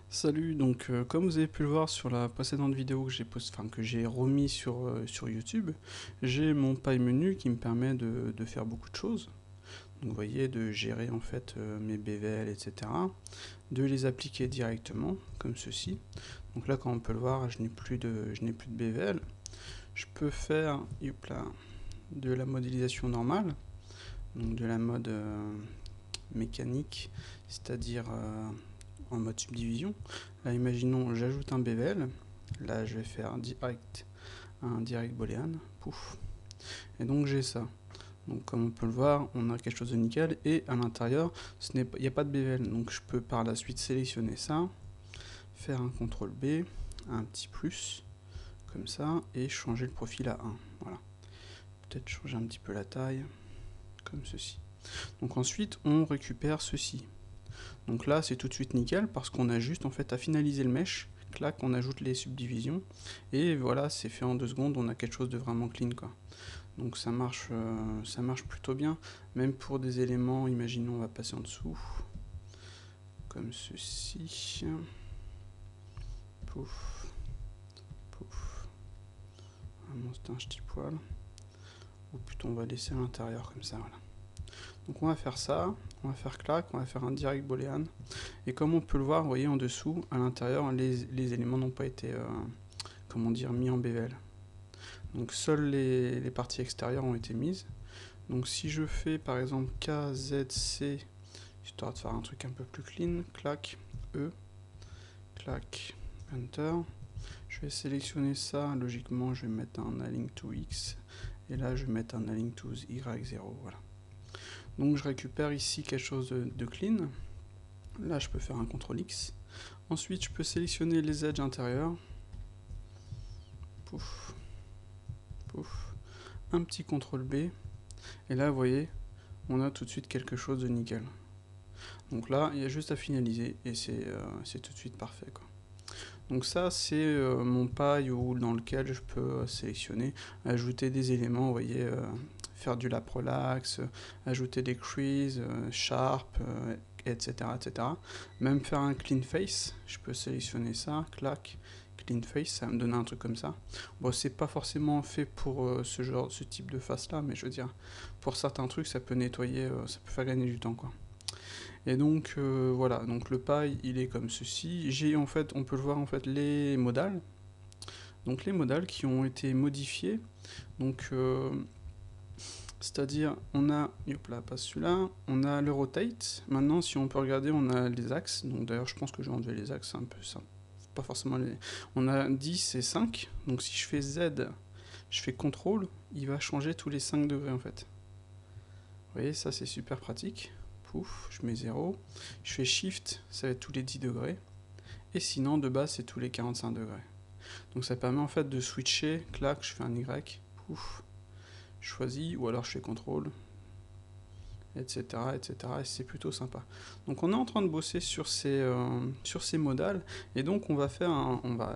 Salut, donc comme vous avez pu le voir sur la précédente vidéo que que j'ai remis sur YouTube, j'ai mon paille menu qui me permet de faire beaucoup de choses. Donc vous voyez, de gérer en fait mes BVL, etc. De les appliquer directement, comme ceci. Donc là, comme on peut le voir, je n'ai plus de BVL. Je peux faire, hop là, de la modélisation normale, donc de la mode mécanique, c'est-à-dire en mode subdivision. Là, imaginons, j'ajoute un BVL. Là, je vais faire un direct boolean. Pouf. Et donc, j'ai ça. Donc, comme on peut le voir, on a quelque chose de nickel. Et à l'intérieur, il n'y a pas de BVL. Donc, je peux par la suite sélectionner ça, faire un CTRL B, un petit plus, comme ça, et changer le profil à 1. Voilà. Peut-être changer un petit peu la taille, comme ceci. Donc, ensuite, on récupère ceci. Donc là, c'est tout de suite nickel parce qu'on a juste en fait à finaliser le mesh. Clac, on ajoute les subdivisions et voilà, c'est fait en 2 secondes. On a quelque chose de vraiment clean quoi. Donc ça marche plutôt bien. Même pour des éléments, imaginons, on va passer en dessous, comme ceci. Pouf, pouf. Un monstre, un petit poil. Ou plutôt, on va laisser à l'intérieur comme ça. Voilà. Donc on va faire ça, on va faire clac, on va faire un direct boolean. Et comme on peut le voir, vous voyez en dessous, à l'intérieur, les éléments n'ont pas été comment dire, mis en BVL. Donc seules les parties extérieures ont été mises. Donc si je fais par exemple KZC, histoire de faire un truc un peu plus clean, clac, E, clac, Enter. Je vais sélectionner ça, logiquement je vais mettre un align to X, et là je vais mettre un align to Y0, voilà. Donc je récupère ici quelque chose de clean. Là je peux faire un CTRL X. Ensuite je peux sélectionner les edges intérieurs. Pouf, pouf. Un petit CTRL B. Et là vous voyez, on a tout de suite quelque chose de nickel. Donc là, il y a juste à finaliser et c'est tout de suite parfait quoi. Donc ça, c'est mon paille dans lequel je peux sélectionner, ajouter des éléments, vous voyez, faire du lap relax, ajouter des creases, sharp, etc., etc. Même faire un clean face, je peux sélectionner ça, clac, clean face, ça va me donner un truc comme ça. Bon, c'est pas forcément fait pour ce type de face là, mais je veux dire, pour certains trucs, ça peut nettoyer, ça peut faire gagner du temps quoi. Et donc voilà, donc le paille il est comme ceci. J'ai en fait, on peut le voir en fait les modales. Donc les modales qui ont été modifiés. Donc c'est-à-dire on a, hop là, pas celui-là, on a le rotate. Maintenant si on peut regarder, on a les axes. Donc d'ailleurs je pense que je vais enlever les axes, c'est un peu ça. Pas forcément les. On a 10 et 5. Donc si je fais Z, je fais CTRL, il va changer tous les 5 degrés en fait. Vous voyez, ça c'est super pratique. Pouf, je mets 0. Je fais Shift, ça va être tous les 10 degrés. Et sinon, de base, c'est tous les 45 degrés. Donc ça permet en fait de switcher. Clac, je fais un Y. Pouf, je choisis, ou alors je fais CTRL, etc., etc. Et c'est plutôt sympa. Donc on est en train de bosser sur ces modales, et donc on va faire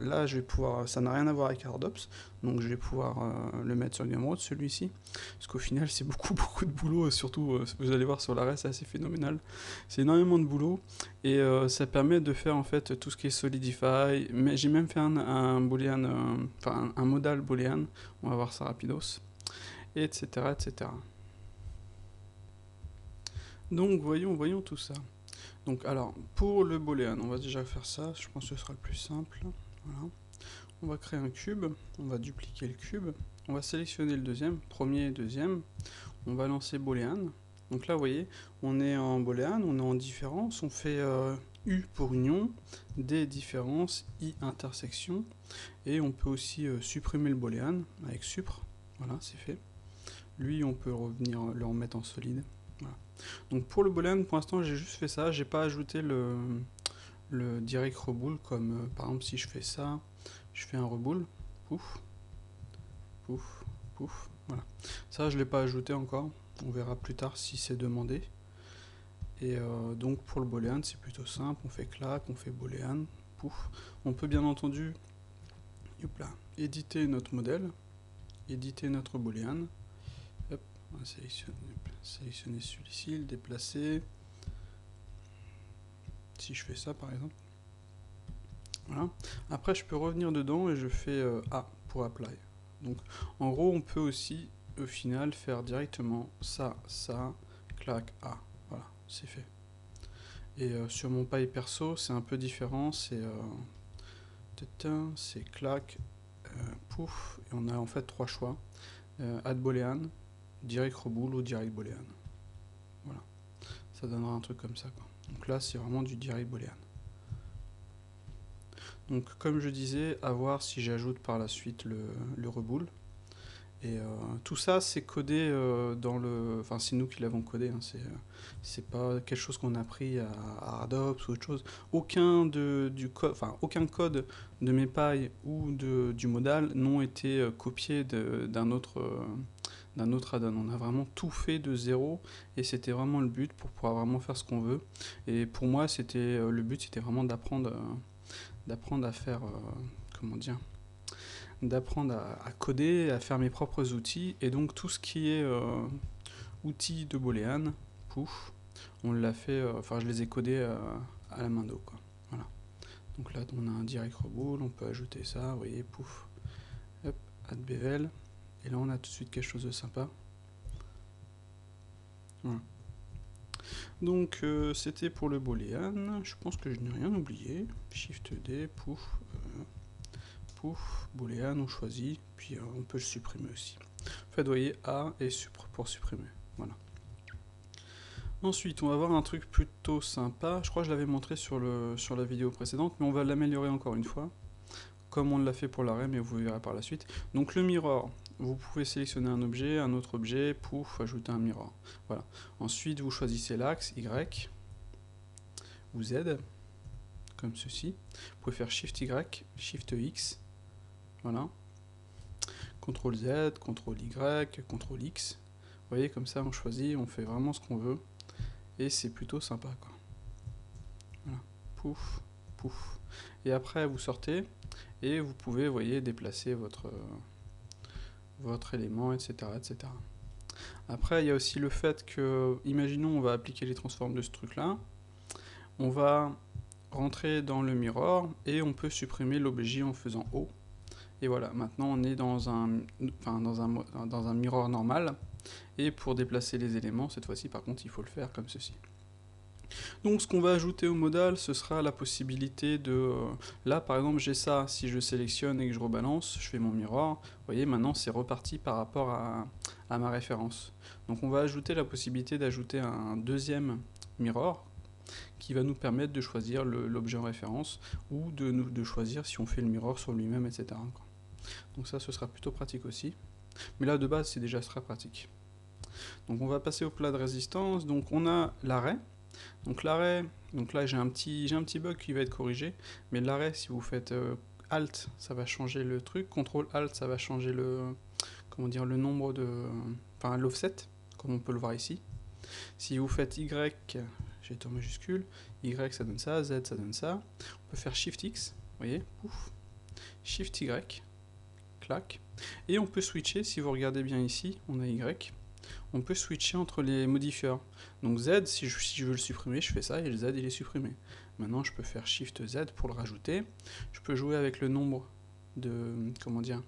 là je vais pouvoir, ça n'a rien à voir avec Hardops, donc je vais pouvoir le mettre sur Gumroad, celui-ci, parce qu'au final c'est beaucoup beaucoup de boulot, et surtout vous allez voir sur l'arrêt c'est assez phénoménal, c'est énormément de boulot, et ça permet de faire en fait tout ce qui est Solidify, mais j'ai même fait un boolean, un modal boolean, on va voir ça rapidos, etc., etc. Donc voyons tout ça. Donc alors, pour le boolean, on va déjà faire ça, je pense que ce sera le plus simple. Voilà. On va créer un cube, on va dupliquer le cube, on va sélectionner le deuxième, premier et deuxième, on va lancer boolean. Donc là, vous voyez, on est en boolean, on est en différence, on fait U pour union, D différence, I intersection, et on peut aussi supprimer le boolean avec supr, voilà, c'est fait. Lui, on peut revenir le remettre en solide. Voilà. Donc pour le boolean, pour l'instant, j'ai juste fait ça. J'ai pas ajouté le direct rebool, comme par exemple si je fais ça, je fais un rebool, pouf, pouf, pouf, voilà. Ça, je l'ai pas ajouté encore. On verra plus tard si c'est demandé. Et donc pour le boolean, c'est plutôt simple. On fait clac, on fait boolean, pouf. On peut bien entendu, hop là, éditer notre modèle, éditer notre boolean. Hop, on va sélectionner celui-ci, le déplacer. Si je fais ça par exemple, Voilà. Après, je peux revenir dedans et je fais A pour apply. Donc, en gros, on peut aussi, au final, faire directement ça, clac, A. Voilà, c'est fait. Et sur mon paille perso, c'est un peu différent. C'est clac, pouf. Et on a en fait 3 choix. Add boolean, direct rebool ou direct boolean. Voilà. Ça donnera un truc comme ça, quoi. Donc là, c'est vraiment du direct boolean. Donc comme je disais, à voir si j'ajoute par la suite le rebool. Et tout ça, c'est codé dans le... Enfin, c'est nous qui l'avons codé, hein, c'est pas quelque chose qu'on a appris à Adobe ou autre chose. Aucun code de mes pailles ou du modal n'ont été copiés d'un autre add-on. On a vraiment tout fait de zéro et c'était vraiment le but pour pouvoir vraiment faire ce qu'on veut. Et pour moi, le but, c'était vraiment d'apprendre à faire... comment dire, d'apprendre à coder, à faire mes propres outils, et donc tout ce qui est outils de Boolean, pouf, on l'a fait, enfin je les ai codés à la main d'eau, quoi. Voilà. Donc là on a un direct rebool, on peut ajouter ça, vous voyez, pouf, hop, add bevel, et là on a tout de suite quelque chose de sympa. Voilà. Donc c'était pour le Boolean, je pense que je n'ai rien oublié, Shift D, pouf, pouf, booléen, on choisit, puis on peut le supprimer aussi. En fait, vous voyez, A et pour supprimer. Voilà. Ensuite, on va voir un truc plutôt sympa. Je crois que je l'avais montré sur la vidéo précédente, mais on va l'améliorer encore une fois, comme on l'a fait pour l'arrêt, mais vous verrez par la suite. Donc le mirror, vous pouvez sélectionner un autre objet, pouf, ajouter un mirror. Voilà. Ensuite, vous choisissez l'axe Y ou Z, comme ceci. Vous pouvez faire Shift Y, Shift X. Voilà. CTRL Z, CTRL Y, CTRL X. Vous voyez, comme ça on choisit, on fait vraiment ce qu'on veut. Et c'est plutôt sympa, quoi. Voilà. Pouf, pouf. Et après vous sortez et vous pouvez, vous voyez, déplacer votre élément, etc., etc. Après, il y a aussi le fait que, imaginons, on va appliquer les transforms de ce truc-là. On va rentrer dans le mirror et on peut supprimer l'objet en faisant O. Et voilà, maintenant on est dans un mirror normal. Et pour déplacer les éléments, cette fois-ci par contre, il faut le faire comme ceci. Donc ce qu'on va ajouter au modal, ce sera la possibilité de... là par exemple j'ai ça, si je sélectionne et que je rebalance, je fais mon mirror, vous voyez maintenant c'est reparti par rapport à ma référence. Donc on va ajouter la possibilité d'ajouter un deuxième mirror qui va nous permettre de choisir l'objet en référence ou de choisir si on fait le mirror sur lui-même, etc. Donc ça, ce sera plutôt pratique aussi. Mais là, de base, c'est déjà très pratique. Donc on va passer au plat de résistance. Donc on a l'arrêt. Donc l'arrêt, donc là j'ai un petit bug qui va être corrigé. Mais l'arrêt, si vous faites Alt, ça va changer le truc. CTRL Alt, ça va changer le nombre de... enfin l'offset, comme on peut le voir ici. Si vous faites Y, j'ai été en majuscule, Y ça donne ça, Z ça donne ça. On peut faire Shift X, vous voyez, pouf. Shift Y, clac. Et on peut switcher, si vous regardez bien ici, on a Y. On peut switcher entre les modifieurs. Donc Z, si je veux le supprimer, je fais ça et le Z il est supprimé. Maintenant je peux faire Shift Z pour le rajouter. Je peux jouer avec le nombre de, comment dire,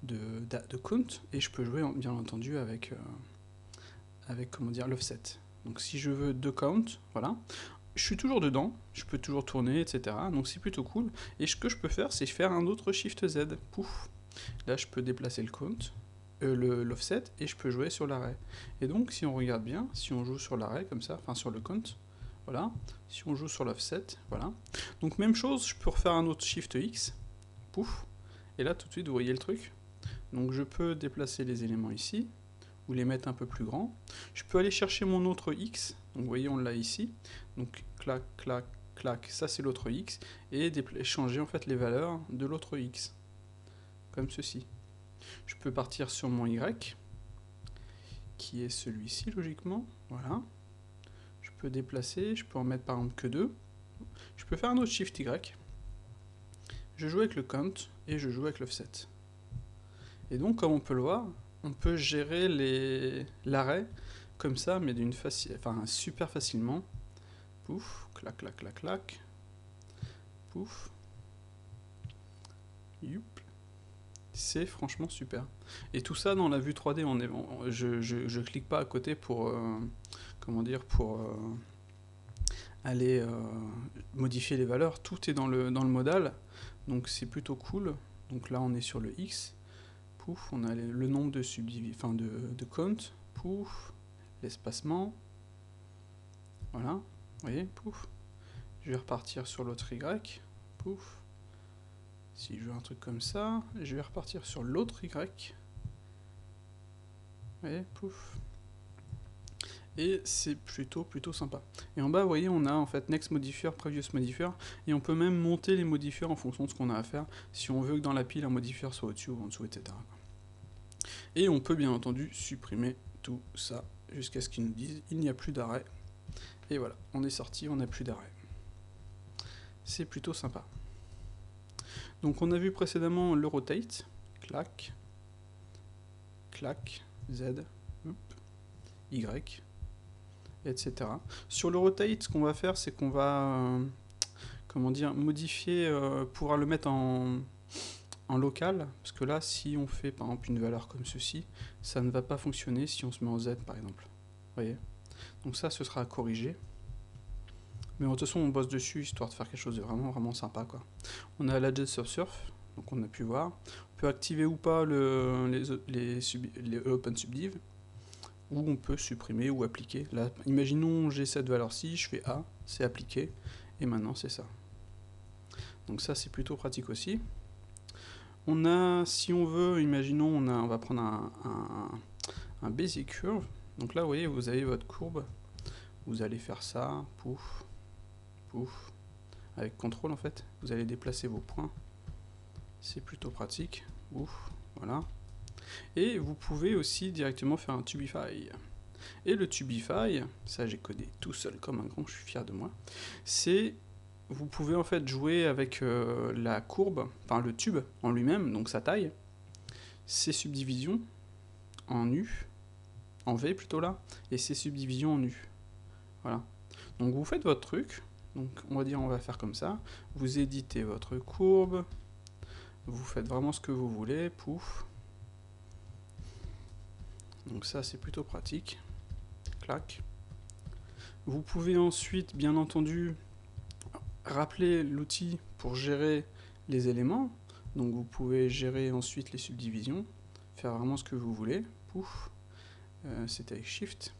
de count, et je peux jouer bien entendu avec comment dire, l'offset. Donc si je veux 2 count, voilà, je suis toujours dedans, je peux toujours tourner, etc. Donc c'est plutôt cool. Et ce que je peux faire, c'est faire un autre Shift Z. Pouf. Là, je peux déplacer le count, l'offset, et je peux jouer sur l'arrêt. Et donc, si on regarde bien, si on joue sur l'arrêt comme ça, enfin sur le count, voilà. Si on joue sur l'offset, voilà. Donc même chose, je peux refaire un autre Shift X. Pouf. Et là, tout de suite, vous voyez le truc. Donc je peux déplacer les éléments ici, ou les mettre un peu plus grands. Je peux aller chercher mon autre X, donc vous voyez on l'a ici, donc clac, clac, clac, ça c'est l'autre X, et changer en fait les valeurs de l'autre X, comme ceci. Je peux partir sur mon Y, qui est celui-ci logiquement, voilà. Je peux déplacer, je peux en mettre par exemple que 2. Je peux faire un autre Shift Y. Je joue avec le count, et je joue avec l'offset. Et donc comme on peut le voir, on peut gérer l'arrêt comme ça, mais super facilement. Pouf, clac, clac, clac, clac. Pouf. Youp. C'est franchement super. Et tout ça dans la vue 3D, je clique pas à côté pour, comment dire, pour aller modifier les valeurs. Tout est dans le modal, donc c'est plutôt cool. Donc là on est sur le X, pouf, on a le nombre de enfin de count, pouf, l'espacement, voilà, vous voyez, pouf. Je vais repartir sur l'autre Y, pouf. Si je veux un truc comme ça, je vais repartir sur l'autre Y. Vous voyez, pouf. Et c'est plutôt sympa. Et en bas, vous voyez, on a en fait Next Modifier, Previous Modifier, et on peut même monter les modifiers en fonction de ce qu'on a à faire, si on veut que dans la pile, un modifier soit au-dessus ou en dessous, etc. Et on peut bien entendu supprimer tout ça, jusqu'à ce qu'ils nous disent il n'y a plus d'arrêt. Et voilà, on est sorti, on n'a plus d'arrêt. C'est plutôt sympa. Donc on a vu précédemment le rotate, clac, clac, Z, Y, etc. Sur le rotate, ce qu'on va faire, c'est qu'on va comment dire, modifier, pouvoir le mettre en local, parce que là, si on fait par exemple une valeur comme ceci, ça ne va pas fonctionner si on se met en Z par exemple. Vous voyez? Donc ça, ce sera à corriger. Mais de toute façon, on bosse dessus histoire de faire quelque chose de vraiment sympa, quoi. On a l'adjust of surf, donc on a pu voir. On peut activer ou pas les open subdiv, ou on peut supprimer ou appliquer. Là, imaginons j'ai cette valeur-ci, je fais A, c'est appliqué, et maintenant c'est ça. Donc ça, c'est plutôt pratique aussi. On a, si on veut, imaginons, on va prendre un basic curve. Donc là, vous voyez, vous avez votre courbe. Vous allez faire ça, pouf, pouf. Avec contrôle, en fait, vous allez déplacer vos points. C'est plutôt pratique. Ouf, voilà. Et vous pouvez aussi directement faire un Tubify. Et le Tubify, ça j'ai codé tout seul comme un grand, je suis fier de moi, c'est... Vous pouvez en fait jouer avec la courbe, enfin le tube en lui-même, donc sa taille, ses subdivisions en U, en V plutôt là, et ses subdivisions en U. Voilà. Donc vous faites votre truc, donc on va dire on va faire comme ça, vous éditez votre courbe, vous faites vraiment ce que vous voulez, pouf. Donc ça c'est plutôt pratique, clac. Vous pouvez ensuite, bien entendu, rappeler l'outil pour gérer les éléments, donc vous pouvez gérer ensuite les subdivisions, faire vraiment ce que vous voulez, pouf, c'est avec Shift,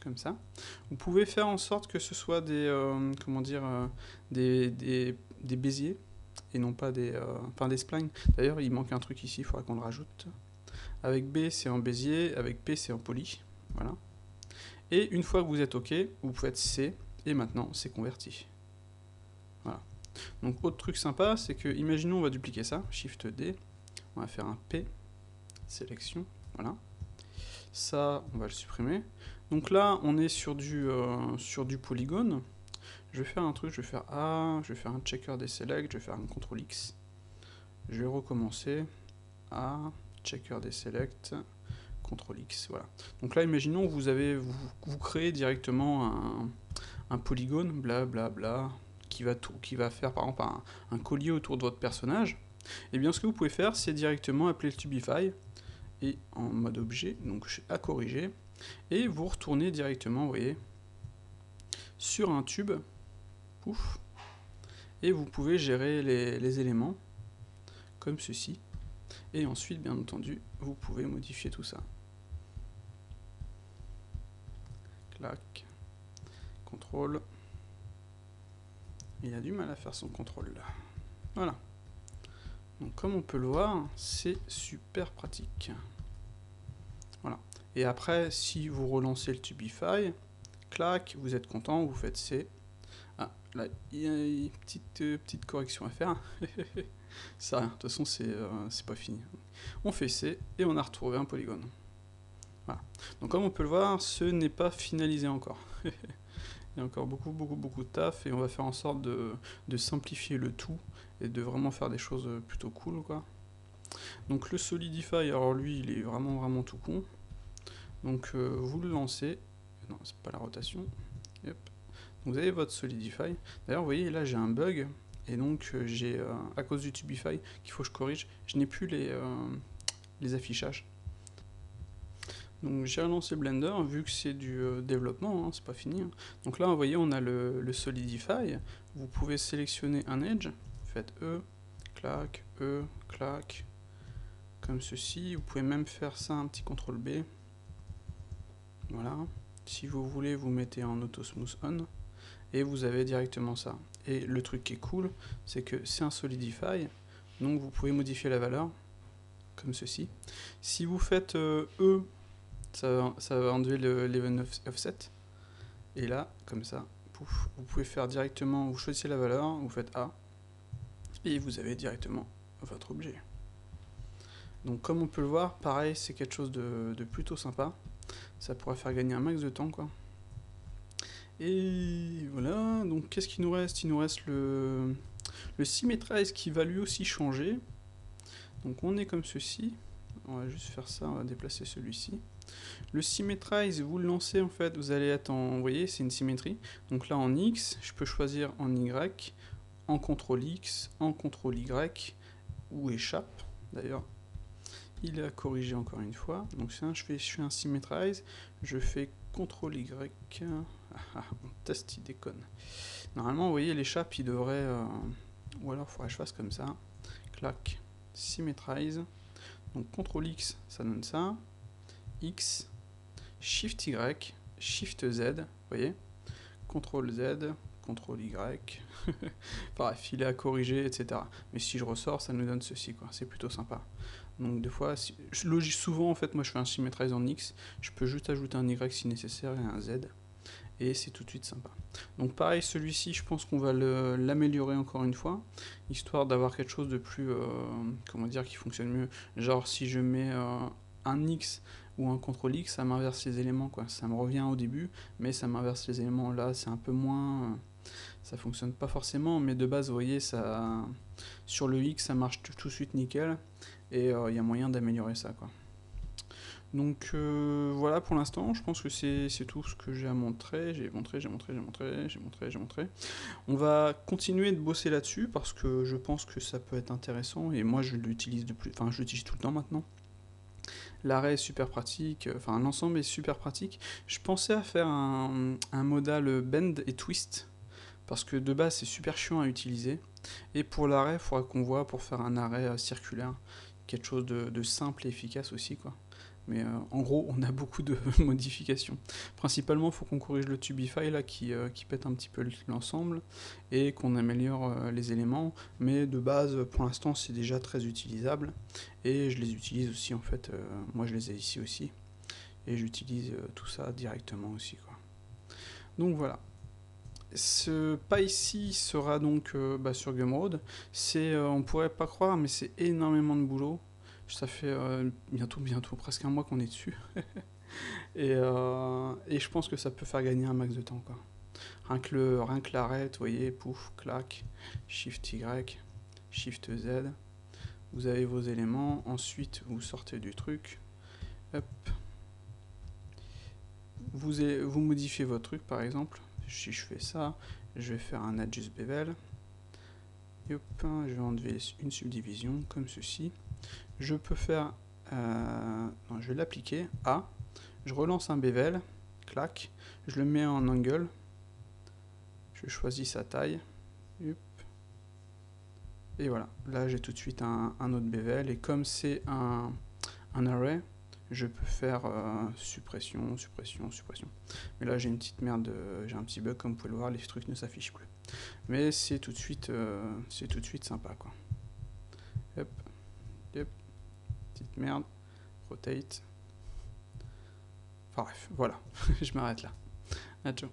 comme ça. Vous pouvez faire en sorte que ce soit des, comment dire, des béziers, et non pas des, enfin des splines. D'ailleurs, il manque un truc ici, il faudra qu'on le rajoute. Avec B, c'est en bézier, avec P, c'est en poly, voilà. Et une fois que vous êtes OK, vous pouvez être C, et maintenant, c'est converti. Voilà. Donc autre truc sympa, c'est que, imaginons on va dupliquer ça, Shift D, on va faire un P, sélection, voilà. Ça, on va le supprimer. Donc là, on est sur du polygone. Je vais faire un truc, je vais faire A, je vais faire un checker des select, je vais faire un CTRL X. Je vais recommencer, A, checker des select, CTRL X, voilà. Donc là, imaginons que vous créez directement un polygone, blablabla, bla, bla, qui va faire par exemple un collier autour de votre personnage. Et bien ce que vous pouvez faire, c'est directement appeler le Tubify, et en mode objet, donc à corriger, et vous retournez directement, vous voyez, sur un tube, pouf, et vous pouvez gérer les éléments, comme ceci, et ensuite, bien entendu, vous pouvez modifier tout ça. Clac, contrôle. Il a du mal à faire son contrôle là. Voilà. Donc comme on peut le voir, c'est super pratique. Voilà. Et après, si vous relancez le Tubify, clac, vous êtes content, vous faites C. Ah, là, il y a une petite correction à faire. Ça, de toute façon, c'est pas fini. On fait C, et on a retrouvé un polygone. Voilà. Donc comme on peut le voir, ce n'est pas finalisé encore. Il y a encore beaucoup de taf, et on va faire en sorte de simplifier le tout, et de vraiment faire des choses plutôt cool, quoi. Donc le Solidify, alors lui, il est vraiment tout con. Donc vous le lancez. Non, c'est pas la rotation. Yep. Donc vous avez votre Solidify. D'ailleurs, vous voyez, là j'ai un bug, et donc j'ai, à cause du Tubify qu'il faut que je corrige, je n'ai plus les affichages. Donc j'ai relancé Blender, vu que c'est du développement, hein, c'est pas fini. Hein. Donc là, vous voyez, on a le Solidify. Vous pouvey sélectionner un edge, faites clac, comme ceci. Vous pouvez même faire ça, un petit CTRL B. Voilà. Si vous voulez, vous mettez en Auto Smooth On, et vous avez directement ça. Et le truc qui est cool, c'est que c'est un Solidify, donc vous pouvez modifier la valeur, comme ceci. Si vous faites ça va enlever l'Event Offset. Et là, comme ça, pouf, vous pouvez faire directement, vous choisissez la valeur, vous faites A, et vous avez directement votre objet. Donc comme on peut le voir, pareil, c'est quelque chose de plutôt sympa. Ça pourrait faire gagner un max de temps, quoi. Et voilà, donc qu'est-ce qu'il nous reste? Il nous reste le Symmetrize qui va lui aussi changer. Donc on est comme ceci. On va juste faire ça, on va déplacer celui-ci. Le Symmetrize, vous le lancez en fait, vous allez être en, vous voyez, c'est une symétrie. Donc là en X, je peux choisir en Y, en CTRL X, en CTRL Y, ou échappe d'ailleurs. Il est à corriger encore une fois. Donc je fais un Symmetrize, je fais CTRL Y. Mon test il déconne. Normalement, vous voyez, l'échappe il devrait. Ou alors il faudrait que je fasse comme ça. Clac, Symmetrize. Donc CTRL X, ça donne ça. X, Shift Y, Shift Z, vous voyez, CTRL Z, CTRL Y, bref, il est à corriger, etc. Mais si je ressors, ça nous donne ceci, quoi. C'est plutôt sympa. Donc des fois, souvent en fait, moi je fais un Symmetrize en X, je peux juste ajouter un Y si nécessaire et un Z, et c'est tout de suite sympa. Donc pareil, celui-ci, je pense qu'on va l'améliorer encore une fois, histoire d'avoir quelque chose de plus, comment dire, qui fonctionne mieux. Genre si je mets un X ou un CTRL X, ça m'inverse les éléments, quoi. Ça me revient au début, mais ça m'inverse les éléments. Là, c'est un peu moins... ça fonctionne pas forcément, mais de base, vous voyez, ça, sur le X, ça marche tout de suite nickel, et il y a moyen d'améliorer ça, quoi. Donc voilà pour l'instant, je pense que c'est tout ce que j'ai à montrer. J'ai montré. On va continuer de bosser là-dessus parce que je pense que ça peut être intéressant et moi je l'utilise je l'utilise tout le temps maintenant. L'arrêt est super pratique, enfin l'ensemble est super pratique. Je pensais à faire un modal bend et twist parce que de base c'est super chiant à utiliser. Et pour l'arrêt, il faudra qu'on voit pour faire un arrêt circulaire, quelque chose de simple et efficace aussi, quoi. Mais en gros, on a beaucoup de modifications. Principalement, il faut qu'on corrige le Tubify là, qui pète un petit peu l'ensemble et qu'on améliore les éléments. Mais de base, pour l'instant, c'est déjà très utilisable. Et je les utilise aussi, en fait. Moi, je les ai ici aussi. Et j'utilise tout ça directement aussi, quoi. Donc voilà. Ce pas ici sera donc sur Gumroad. On pourrait pas croire, mais c'est énormément de boulot. Ça fait bientôt presque un mois qu'on est dessus. et je pense que ça peut faire gagner un max de temps, quoi. Rien que l'arrêt, vous voyez, pouf, clac, Shift Y, Shift Z. Vous avez vos éléments, ensuite vous sortez du truc. Hop. Vous modifiez votre truc, par exemple. Si je fais ça, je vais faire un Adjust Bevel. Hop, je vais enlever une subdivision, comme ceci. Je peux faire... non, je vais l'appliquer. A. Je relance un bevel. Clac. Je le mets en angle. Je choisis sa taille. Hop. Et voilà. Là, j'ai tout de suite un autre bevel. Et comme c'est un array, je peux faire suppression. Mais là, j'ai une petite merde. J'ai un petit bug, comme vous pouvez le voir. Les trucs ne s'affichent plus. Mais c'est tout de suite sympa, quoi. Hop. Hop. Petite merde, rotate. Enfin bref, voilà, je m'arrête là. À ciao.